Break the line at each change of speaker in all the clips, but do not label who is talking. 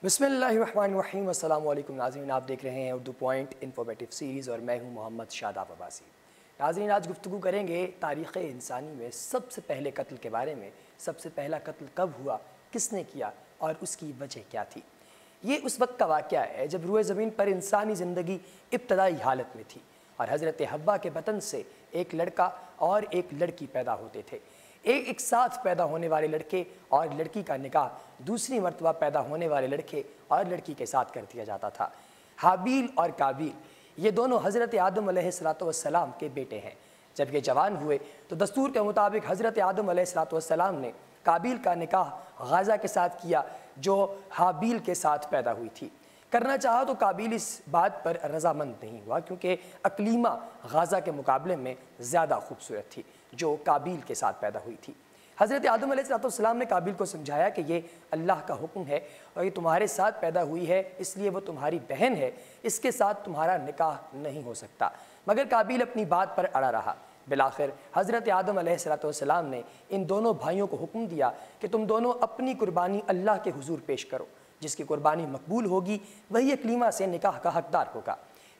بسم اللہ الرحمن الرحیم۔ السلام علیکم ناظرین، آپ دیکھ رہے ہیں اردو پوائنٹ انفارمیٹیو سیریز اور میں ہوں محمد شاداب عباسی۔ ناظرین، آج گفتگو کریں گے تاریخ انسانی میں سب سے پہلے قتل کے بارے میں۔ سب سے پہلا قتل کب ہوا، کس نے کیا اور اس کی وجہ کیا تھی؟ یہ اس وقت کا واقعہ ہے جب روئے زمین پر انسانی زندگی ابتدائی حالت میں تھی اور حضرت حوا کے بطن سے ایک لڑکا اور ایک لڑکی پیدا ہوتے تھے۔ ایک ساتھ پیدا ہونے والے لڑکے اور لڑکی کا نکاح دوسری مرتبہ پیدا ہونے والے لڑکے اور لڑکی کے ساتھ کر دیا جاتا تھا۔ حابیل اور قابیل یہ دونوں حضرت آدم علیہ السلام کے بیٹے ہیں۔ جب یہ جوان ہوئے تو دستور کے مطابق حضرت آدم علیہ السلام نے قابیل کا نکاح غازہ کے ساتھ کیا جو حابیل کے ساتھ پیدا ہوئی تھی۔ کرنا چاہا تو قابیل اس بات پر رضامند نہیں ہوا کیونکہ اقلیمہ غازہ کے مقابلے میں زیادہ خوبصورت تھی جو قابیل کے ساتھ پیدا ہوئی تھی۔ حضرت آدم علیہ السلام نے قابیل کو سمجھایا کہ یہ اللہ کا حکم ہے اور یہ تمہارے ساتھ پیدا ہوئی ہے، اس لیے وہ تمہاری بہن ہے، اس کے ساتھ تمہارا نکاح نہیں ہو سکتا۔ مگر قابیل اپنی بات پر اڑا رہا۔ بالآخر حضرت آدم علیہ السلام نے ان دونوں بھائیوں کو حکم دیا کہ تم دونوں اپنی قربانی اللہ کے حضور پیش کرو، جس کی قربانی مقبول ہوگی وہی اقلیمہ سے نکاح کا حقدار ہوگا۔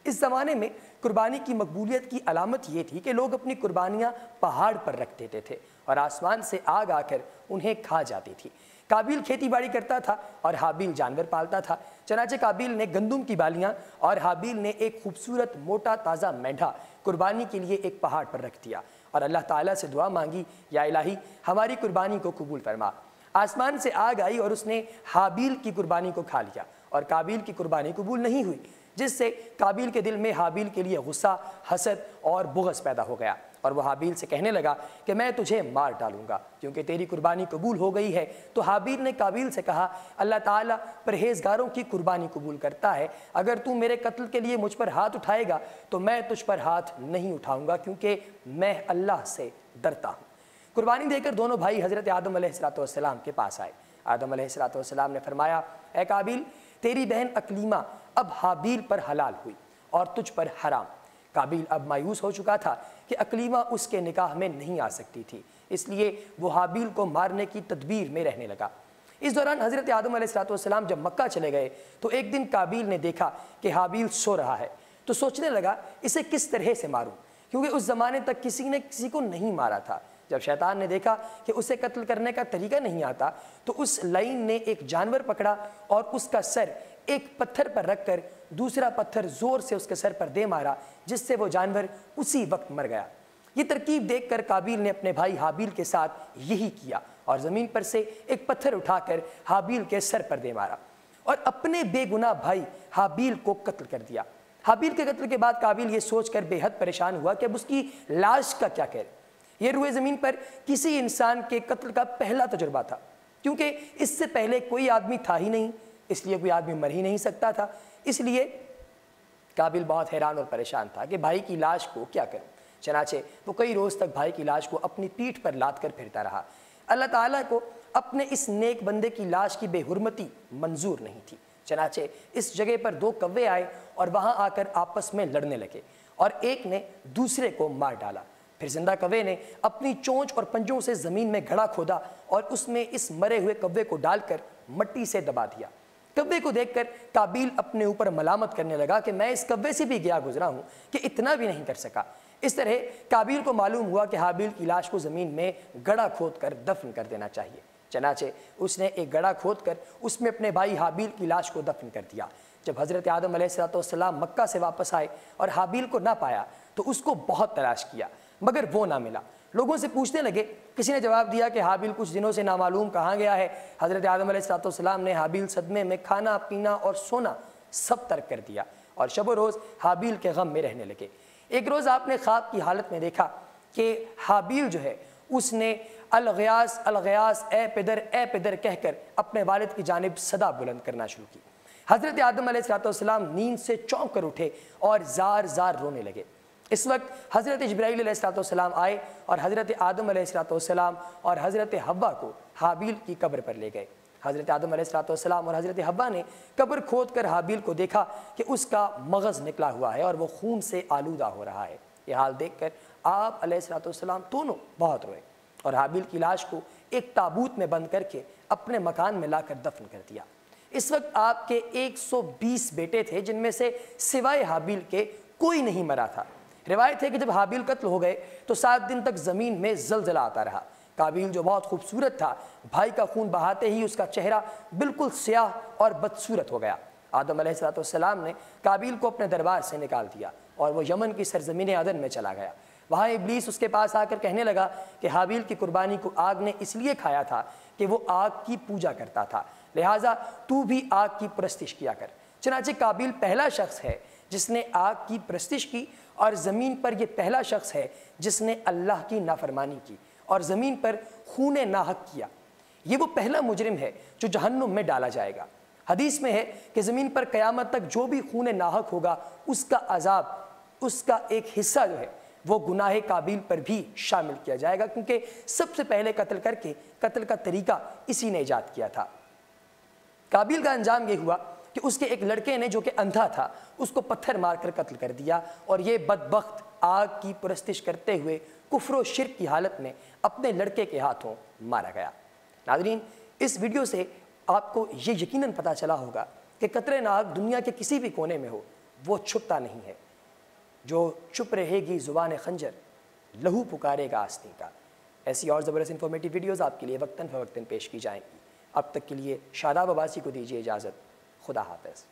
اس زمانے میں قربانی کی مقبولیت کی علامت یہ تھی کہ لوگ اپنی قربانیاں پہاڑ پر رکھ دیتے تھے اور آسمان سے آگ آ کر انہیں کھا جاتی تھی۔ قابیل کھیتی باڑی کرتا تھا اور حابیل جانور پالتا تھا۔ چنانچہ قابیل نے گندم کی بالیاں اور حابیل نے ایک خوبصورت موٹا تازہ مینڈھا قربانی کے لیے ایک پہاڑ پر رکھ دیا اور اللہ تعالیٰ سے دعا مانگی، یا الہی ہماری قربانی کو قبول فرما۔ آسمان سے آگ آئی اور اس نے حابیل کی قربانی کو کھا لیا اور قابیل کی قربانی قبول نہیں ہوئی، جس سے قابیل کے دل میں حابیل کے لیے غصہ، حسد اور بغض پیدا ہو گیا اور وہ حابیل سے کہنے لگا کہ میں تجھے مار ڈالوں گا کیونکہ تیری قربانی قبول ہو گئی ہے۔ تو حابیل نے قابیل سے کہا، اللہ تعالیٰ پرہیزگاروں کی قربانی قبول کرتا ہے، اگر تو میرے قتل کے لیے مجھ پر ہاتھ اٹھائے گا تو میں تجھ پر ہاتھ نہیں اٹھاؤں گا کیونکہ میں اللہ سے ڈرتا ہوں۔ قربانی دے کر دونوں بھائی حضرت آدم علیہ السلام کے پاس آئے۔ آدم علیہ السلام نے فرمایا، اے قابیل، تیری بہن اقلیمہ اب حابیل پر حلال ہوئی اور تجھ پر حرام۔ قابیل اب مایوس ہو چکا تھا کہ اقلیمہ اس کے نکاح میں نہیں آ سکتی تھی، اس لیے وہ حابیل کو مارنے کی تدبیر میں رہنے لگا۔ اس دوران حضرت آدم علیہ السلام جب مکہ چلے گئے تو ایک دن قابیل نے دیکھا کہ حابیل سو رہا ہے، تو سوچنے لگا اسے کس طرح سے ماروں، کیونکہ اس زمانے تک کسی نے کسی کو نہیں مارا تھا۔ جب شیطان نے دیکھا کہ اسے قتل کرنے کا طریقہ نہیں آتا تو اس لعین نے ایک جانور پکڑا اور اس کا سر ایک پتھر پر رکھ کر دوسرا پتھر زور سے اس کے سر پر دے مارا، جس سے وہ جانور اسی وقت مر گیا۔ یہ ترکیب دیکھ کر قابیل نے اپنے بھائی حابیل کے ساتھ یہی کیا اور زمین پر سے ایک پتھر اٹھا کر حابیل کے سر پر دے مارا اور اپنے بے گناہ بھائی حابیل کو قتل کر دیا۔ حابیل کے قتل کے بعد قابیل یہ سوچ کر بے حد پریشان ہوا کہ اب اس کی لاش کا کیا کرے۔ یہ روئے زمین پر کسی انسان کے قتل کا پہلا تجربہ تھا کیونکہ اس سے پہلے کوئی آدمی تھا ہی نہیں، اس لیے کوئی آدمی مر ہی نہیں سکتا تھا۔ اس لیے قابیل بہت حیران اور پریشان تھا کہ بھائی کی لاش کو کیا کروں۔ چنانچہ وہ کئی روز تک بھائی کی لاش کو اپنی پیٹھ پر لاد کر پھرتا رہا۔ اللہ تعالیٰ کو اپنے اس نیک بندے کی لاش کی بے حرمتی منظور نہیں تھی۔ چنانچہ اس جگہ پر دو کوے آئے اور وہاں آ کر آپس میں لڑنے لگے اور ایک نے دوسرے کو مار ڈالا۔ پھر زندہ کوے نے اپنی چونچ اور پنجوں سے زمین میں گڑھا کھودا اور اس میں اس مرے ہوئے کوے کو ڈال کر مٹی سے دبا دیا۔ کوے کو دیکھ کر قابیل اپنے اوپر ملامت کرنے لگا کہ میں اس کوے سے بھی گیا گزرا ہوں کہ اتنا بھی نہیں کر سکا۔ اس طرح قابیل کو معلوم ہوا کہ حابیل کی لاش کو زمین میں گڑھا کھود کر دفن کر دینا چاہیے۔ چنانچہ اس نے ایک گڑھا کھود کر اس میں اپنے بھائی حابیل کی لاش کو دفن کر دیا۔ جب حضرت آدم علیہ السلام مکہ سے واپس آئے اور حابیل کو نہ پایا تو اس کو بہت تلاش کیا مگر وہ نہ ملا۔ لوگوں سے پوچھنے لگے، کسی نے جواب دیا کہ حابیل کچھ دنوں سے نامعلوم کہاں گیا ہے۔ حضرت آدم علیہ السلام نے حابیل صدمے میں کھانا پینا اور سونا سب ترک کر دیا اور شب و روز حابیل کے غم میں رہنے لگے۔ ایک روز آپ نے خواب کی حالت میں دیکھا کہ حابیل جو ہے اس نے الغیاث الغیاث اے پدر کہہ کر اپنے والد کی جانب صدا بلند کرنا شروع کی۔ حضرت آدم علیہ السلام نیند سے چونک کر اٹھے اور زار زار رونے لگے۔ اس وقت حضرت جبرائیل علیہ السلام آئے اور حضرت آدم علیہ السلام اور حضرت حوا کو حابیل کی قبر پر لے گئے۔ حضرت آدم علیہ السلام اور حضرت حوا نے قبر کھود کر حابیل کو دیکھا کہ اس کا مغز نکلا ہوا ہے اور وہ خون سے آلودہ ہو رہا ہے۔ یہ حال دیکھ کر آپ علیہ السلام دونوں بہت روئے اور حابیل کی لاش کو ایک تابوت میں بند کر کے اپنے مکان میں لا کر دفن کر دیا۔ اس وقت آپ کے 120 بیٹے تھے، جن میں سے سوائے حابیل کے کوئی نہیں مرا تھا۔ روایت ہے کہ جب حابیل قتل ہو گئے تو 7 دن تک زمین میں زلزلہ آتا رہا۔ قابیل جو بہت خوبصورت تھا، بھائی کا خون بہاتے ہی اس کا چہرہ بالکل سیاہ اور بدصورت ہو گیا۔ آدم علیہ السلام نے قابیل کو اپنے دربار سے نکال دیا اور وہ یمن کی سرزمین عدن میں چلا گیا۔ وہاں ابلیس اس کے پاس آ کر کہنے لگا کہ حابیل کی قربانی کو آگ نے اس لیے کھایا تھا کہ وہ آگ کی پوجا کرتا تھا، لہٰذا تو بھی آگ کی پرستش کیا کر۔ چنانچہ قابیل پہلا شخص ہے جس نے آگ کی پرستش کی، اور زمین پر یہ پہلا شخص ہے جس نے اللہ کی نافرمانی کی اور زمین پر خون ناحق کیا۔ یہ وہ پہلا مجرم ہے جو جہنم میں ڈالا جائے گا۔ حدیث میں ہے کہ زمین پر قیامت تک جو بھی خون ناحق ہوگا، اس کا عذاب، اس کا ایک حصہ جو ہے وہ گناہ قابیل پر بھی شامل کیا جائے گا، کیونکہ سب سے پہلے قتل کر کے قتل کا طریقہ اسی نے ایجاد کیا تھا۔ قابیل کا انجام یہ ہوا کہ اس کے ایک لڑکے نے جو کہ اندھا تھا، اس کو پتھر مار کر قتل کر دیا، اور یہ بدبخت آگ کی پرستش کرتے ہوئے کفر و شرک کی حالت میں اپنے لڑکے کے ہاتھوں مارا گیا۔ ناظرین، اس ویڈیو سے آپ کو یہ یقیناً پتہ چلا ہوگا کہ قطرے ناگ دنیا کے کسی بھی کونے میں ہو، وہ چھپتا نہیں ہے۔ جو چپ رہے گی زبان خنجر، لہو پکارے گا آستین کا۔ ایسی اور زبردست انفارمیٹیو ویڈیوز آپ کے لیے وقتاً فوقتاً پیش کی جائیں گی۔ اب تک کے لیے شاداب عباسی کو دیجیے اجازت۔ خدا حافظ۔